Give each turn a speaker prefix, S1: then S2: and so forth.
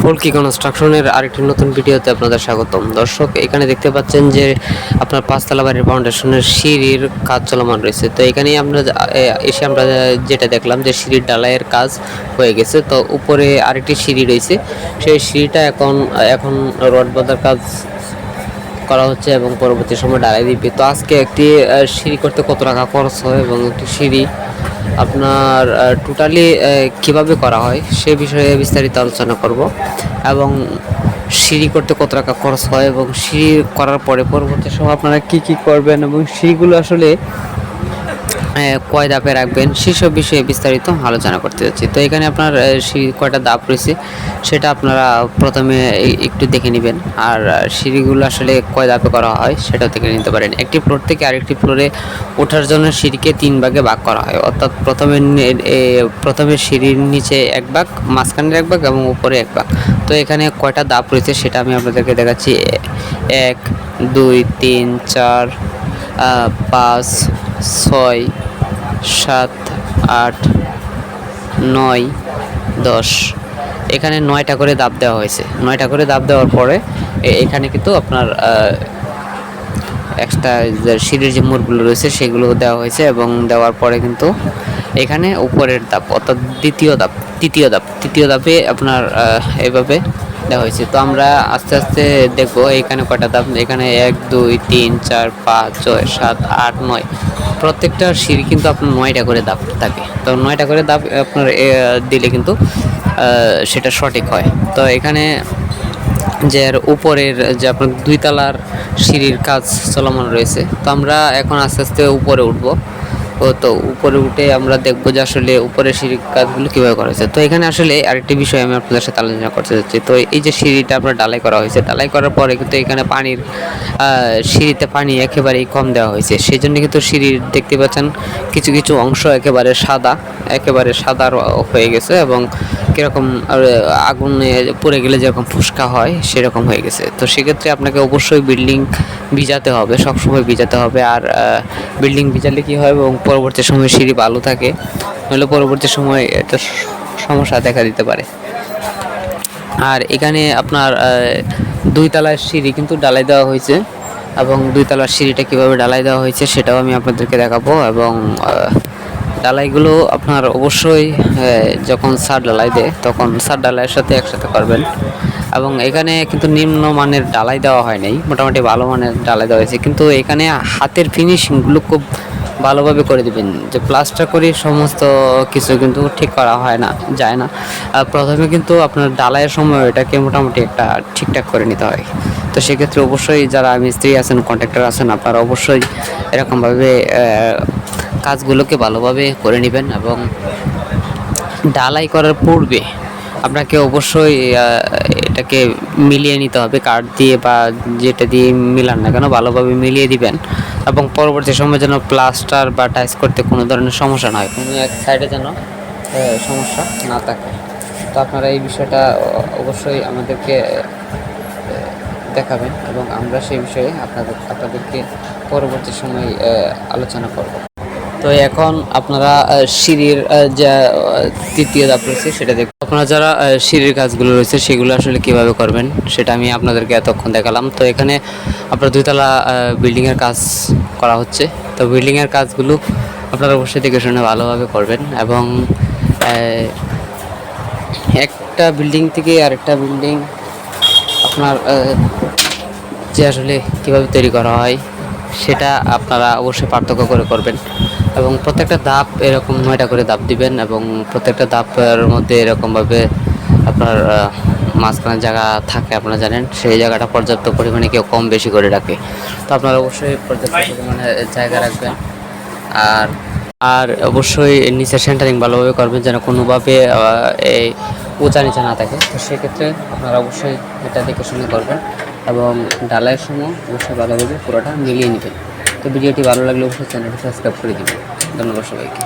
S1: ফলকি কনস্ট্রাকশনের আরেকটি নতুন ভিডিওতে আপনাদের স্বাগতম। দর্শক, এখানে দেখতে পাচ্ছেন যে আপনার পাঁচতলা বাড়ির ফাউন্ডেশনের সিঁড়ির কাজ চলমান রয়েছে। তো এখানেই আমরা এসে আমরা যেটা দেখলাম যে সিঁড়ির ঢালাইয়ের কাজ হয়ে গেছে। তো উপরে আরেকটি সিঁড়ি রয়েছে, সেই সিঁড়িটা এখন রড বাঁধার কাজ করা হচ্ছে এবং পরবর্তী সময় ঢালাই দিবে। তো আজকে একটি সিঁড়ি করতে কত টাকা খরচ হয় এবং একটি সিঁড়ি আপনার টোটালি কিভাবে করা হয় সে বিষয়ে বিস্তারিত আলোচনা করব এবং সিঁড়ি করতে কত টাকা খরচ হয় এবং সিঁড়ি করার পরে পরবর্তী সময় আপনারা কি করবেন এবং সিঁড়িগুলো আসলে কয় ধাপে রাখবেন সেসব বিষয়ে বিস্তারিত আলোচনা করতে যাচ্ছি। তো এখানে আপনার সিঁড়ি কয়টা ধাপ রয়েছে সেটা আপনারা প্রথমে একটু দেখে নেবেন, আর সিঁড়িগুলো আসলে কয় ধাপে করা হয় সেটাও দেখে নিতে পারেন। একটি ফ্লোর থেকে আরেকটি ফ্লোরে ওঠার জন্য সিঁড়িকে 3 ভাগে ভাগ করা হয়, অর্থাৎ প্রথমে সিঁড়ির নিচে 1 ভাগ, মাঝখানের 1 ভাগ এবং উপরে 1 ভাগ। তো এখানে কয়টা ধাপ রয়েছে সেটা আমি আপনাদেরকে দেখাচ্ছি। 1 2 3 4 5 6 7 8 9 10। এখানে 9টা করে ধাপ দেওয়া হয়েছে। 9টা করে ধাপ দেওয়ার পরে এখানে কিন্তু আপনার এক্সট্রা সিঁড়ির যে মোড়গুলো রয়েছে সেগুলো দেওয়া হয়েছে এবং দেওয়ার পরে কিন্তু এখানে উপরের ধাপ অর্থাৎ তৃতীয় ধাপে আপনার এভাবে দেওয়া হয়েছে। তো আমরা আস্তে আস্তে দেখবো এখানে কয়টা ধাপ। এখানে 1 2 3 4 5 6 7 8 9, প্রত্যেকটা সিঁড়ি কিন্তু আপনার 9টা করে ধাপ থাকে। তো 9টা করে ধাপ আপনার দিলে কিন্তু সেটা সঠিক হয়। তো এখানে যে উপরের যে আপনার 2 তলার সিঁড়ির কাজ চলমান রয়েছে। তো আমরা এখন আস্তে আস্তে উপরে উঠবো। তো উপরে উঠে আমরা দেখবো যে আসলে উপরের সিঁড়ির কাজগুলো কীভাবে করা হয়েছে। তো এখানে আসলে আরেকটি বিষয় আমি আপনাদের সাথে আলোচনা করতে যাচ্ছি। তো এই যে সিঁড়িটা আপনার ঢালাই করা হয়েছে, ঢালাই করার পরে কিন্তু এখানে সিঁড়িতে পানি একেবারেই কম দেওয়া হয়েছে। সেই জন্য কিন্তু সিঁড়ির দেখতে পাচ্ছেন কিছু কিছু অংশ একেবারে সাদা হয়ে গেছে এবং কীরকম আগুনে পুড়ে গেলে যেরকম ফুসকা হয় সেরকম হয়ে গেছে। তো সেক্ষেত্রে আপনাকে অবশ্যই বিল্ডিং ভিজাতে হবে, সবসময় ভিজাতে হবে। আর বিল্ডিং ভিজালে কী হয় এবং পরবর্তী সময় সিঁড়ি ভালো থাকে, নইলে পরবর্তী সময় একটা সমস্যা দেখা দিতে পারে। আর এখানে আপনার 2 তলার সিঁড়ি কিন্তু ঢালাই দেওয়া হয়েছে এবং 2 তলার সিঁড়িটা কীভাবে ঢালাই দেওয়া হয়েছে সেটাও আমি আপনাদেরকে দেখাবো। এবং ঢালাইগুলো আপনার অবশ্যই যখন ছাদ ঢালাই দেয় তখন ছাদ ঢালাইয়ের সাথে একসাথে করবেন। এবং এখানে কিন্তু নিম্নমানের ঢালাই দেওয়া হয় নাই, মোটামুটি ভালো মানের ঢালাই দেওয়া হয়েছে। কিন্তু এখানে হাতের ফিনিশিংগুলো খুব ভালোভাবে করে দিবেন। যে প্লাস্টার করে সমস্ত কিছু কিন্তু ঠিক করা যায় না। প্রথমে কিন্তু আপনার ঢালাইয়ের সময় এটাকে মোটামুটি একটা ঠিকঠাক করে নিতে হয়। তো সেক্ষেত্রে অবশ্যই যারা মিস্ত্রি আছেন, কন্ট্রাক্টর আছেন, আপনারা অবশ্যই এরকমভাবে কাজগুলোকে ভালোভাবে করে নেবেন। এবং ঢালাই করার পূর্বে আপনাকে অবশ্যই এটাকে মিলিয়ে নিতে হবে, কাঠ দিয়ে বা যেটা দিয়ে মিলান না কেন ভালোভাবে মিলিয়ে দিবেন এবং পরবর্তী সময় যেন প্লাস্টার বা টাইলস করতে কোনো ধরনের সমস্যা না হয়, কোনো এক সাইডে যেন সমস্যা না থাকে। তো আপনারা এই বিষয়টা অবশ্যই আমাদেরকে দেখাবেন এবং আমরা সেই বিষয়ে আপনাদেরকে পরবর্তী সময় আলোচনা করব। তো এখন আপনারা সিঁড়ির যা তৃতীয় ধাপ রয়েছে সেটা দেখুন। আপনারা যারা সিঁড়ির কাজগুলো রয়েছে সেগুলো আসলে কিভাবে করবেন সেটা আমি আপনাদেরকে এতক্ষণ দেখালাম। তো এখানে আপনার 2 তলা বিল্ডিংয়ের কাজ করা হচ্ছে। তো বিল্ডিংয়ের কাজগুলো আপনারা অবশ্যই দেখে শুনে ভালোভাবে করবেন এবং একটা বিল্ডিং থেকে আরেকটা বিল্ডিং আপনার যে আসলে কীভাবে তৈরি করা হয় সেটা আপনারা অবশ্যই পার্থক্য করে করবেন। এবং প্রত্যেকটা ধাপ এরকম 9টা করে ধাপ দিবেন এবং প্রত্যেকটা ধাপের মধ্যে এরকমভাবে আপনার মাঝখানে জায়গা থাকে, আপনারা জানেন সেই জায়গাটা পর্যাপ্ত পরিমাণে কেউ কম বেশি করে রাখে। তো আপনারা অবশ্যই পর্যাপ্ত পরিমাণে জায়গা রাখবেন। আর অবশ্যই নিচে সেন্টারিং ভালোভাবে করবেন যেন কোনোভাবে এই উঁচা নিচে না থাকে। তো সেক্ষেত্রে আপনারা অবশ্যই এটা দেখে শুনে করবেন এবং ঢালাইয়ের সময় অবশ্যই ভালোভাবে পুরোটা মিলিয়ে নেবেন। তো ভিডিওটি ভালো লাগলে অবশ্যই চ্যানেলটি সাবস্ক্রাইব করে দিবেন। ধন্যবাদ সবাইকে।